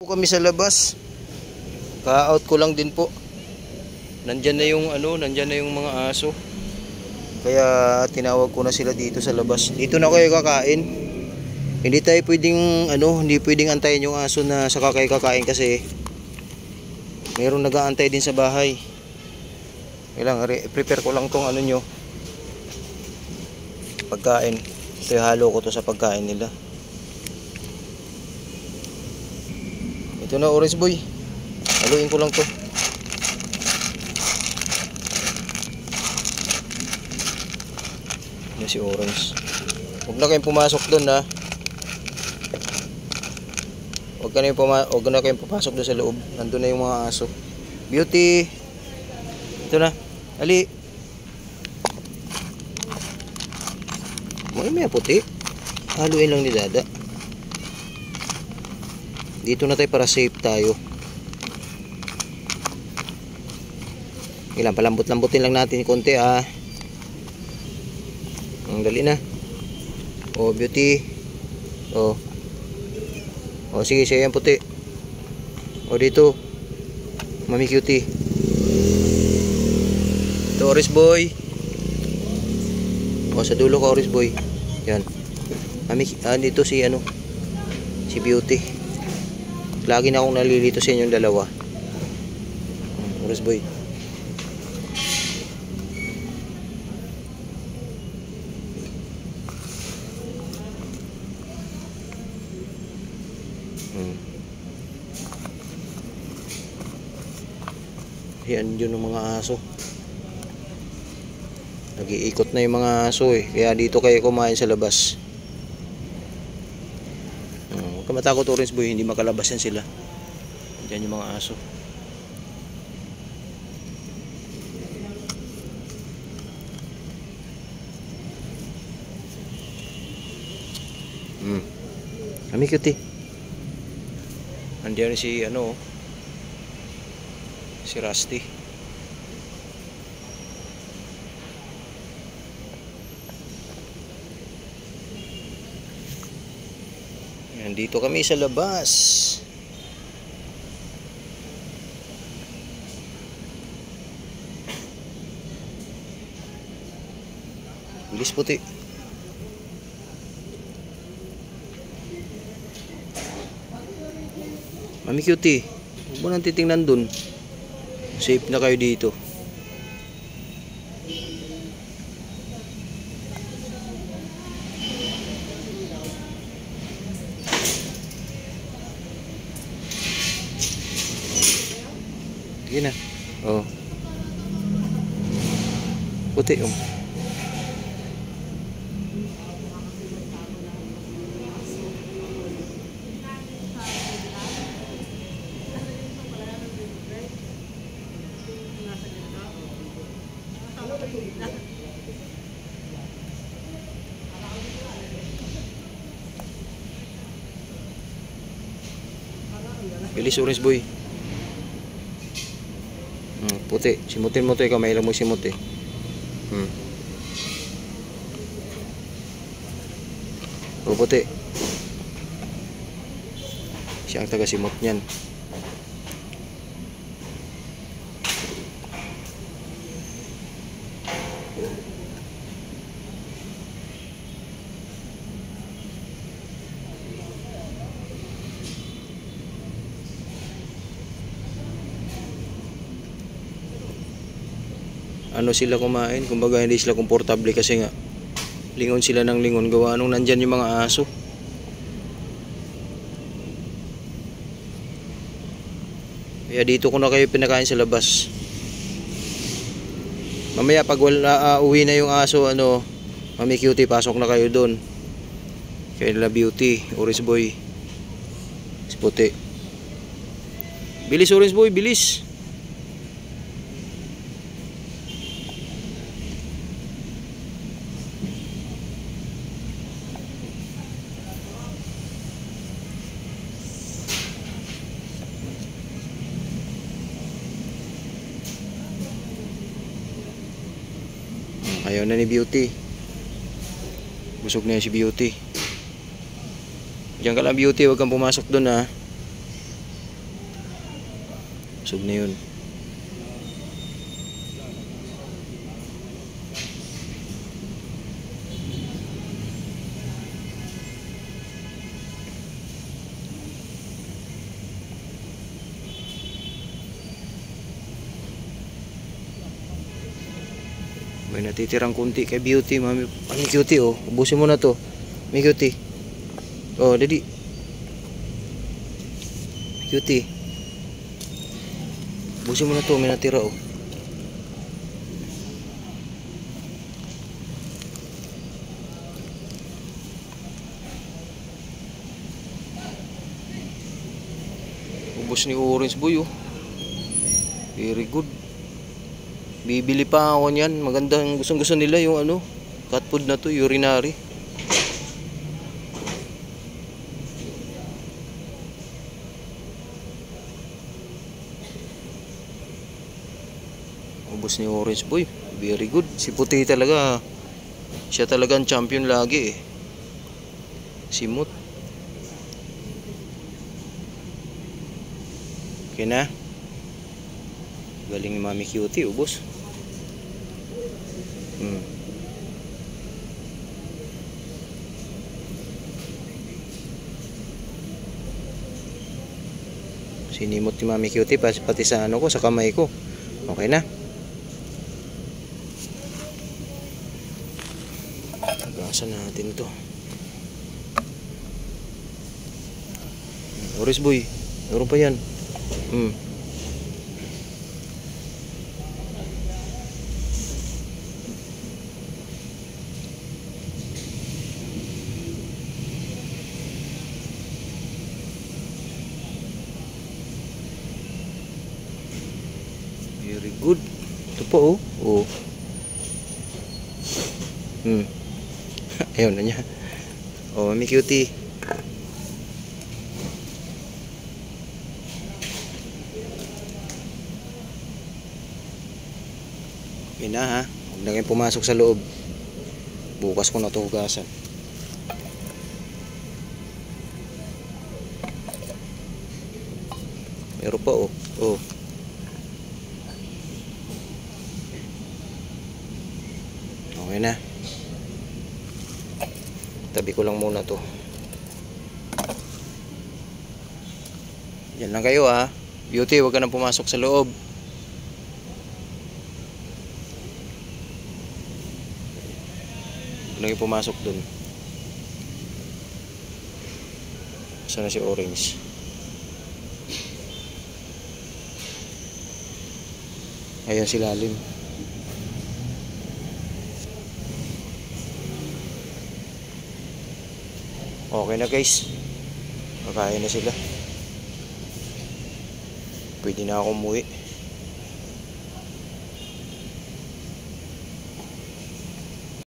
Kami sa labas. Ka-out ko lang din po. Nandyan na yung nandyan na yung mga aso. Kaya tinawag ko na sila dito sa labas. Dito na kayo kakain. Hindi tayo pwedeng hindi pwedeng antayin yung aso na saka kayo kakain kasi mayroong nag-aantay din sa bahay. Kailangan prepare ko lang tong nyo. Pagkain. Ito halo ko to sa pagkain nila. Ito na orange boy. Haluin ko lang to. Yan si orange. Huwag na kayong pumasok doon ha. Huwag na kayong papasok doon sa loob. Nandun na yung mga aso. Beauty. Ito na. Ali. May puti. Haluin lang ni Dada. Dito na tayo para safe tayo. Ilan, palambot-lambutin lang natin konti ah. Ang dali na. Oh, beauty. Oh. Oh, sige, siya yan puti. Oh, dito. Mami cutie. Ito, orange boy. Oh, sa dulo ko, orange boy. Yan. Mami, dito si si beauty. Lagi na akong nalilito sa inyong dalawa. Orange boy. Yan yun ng mga aso. Nag-iikot na yung mga aso eh. Kaya dito kayo kumain sa labas. Huwag ka matakot orange boy. Hindi makalabas yan sila. Diyan yung mga aso. Kami cutie. Andiyan si si Rusty. Nandito kami sa labas. Bilis puti. Mami cutie, huwag mo nang titingnan dun. Safe na kayo dito. Sige na. Oh. Puti Bilis orange boy. Puti. Simutin mo to ikaw. Mahilang mo simut eh. O puti. Siya ang taga simut niyan. Sila kumain, kumbaga hindi sila komportable kasi nga lingon sila ng lingon gawa nung nandyan yung mga aso. Kaya dito ko na kayo pinakain sa labas. Mamaya pag uwi na yung aso, Mami cutie, pasok na kayo doon. Kaya nila beauty, orange boy, si puti. Bilis orange boy, bilis. Ayaw na ni beauty. Busog na si beauty. Diyan ka lang beauty, huwag kang pumasok doon ha. Busog na yun. May natitirang kunti kay Beauty, mami. Mami Cutie, oh. Ubusin mo na to. Mami Cutie. Oh, dali. Cutie. Ubusin mo na to, may natira, oh. Ubos ni Orange Boy, oh. Very good. Bibili pa ako niyan. Magandang gustong-gusto nila yung ano, cat food na to, urinary. Ubos ni Orange Boy. Very good. Si Puti talaga. Siya talaga ang champion lagi, eh. Simot. Okay na. Galing ni Mami Cutie, ubos. Sinimot ni Mami Cutie pati sa ano ko, sa kamay ko. Okay na. Tagasan natin to. Orange Boy, meron pa yan. Very good. Ito po, oh. Oh. Ayun na niya. Oh, Mami Cutie. Okay na, ha. Huwag na kayong pumasok sa loob. Bukas ko na ito hugasan. Meron pa, oh. Oh. Okay na. Tabi ko lang muna to. Yan lang kayo, ha. Beauty, huwag ka nang pumasok sa loob. Huwag na pumasok dun. Sana si Orange. Ayan si Lalim. Okay na, guys. Kakain na sila. Pwede na ako umuwi.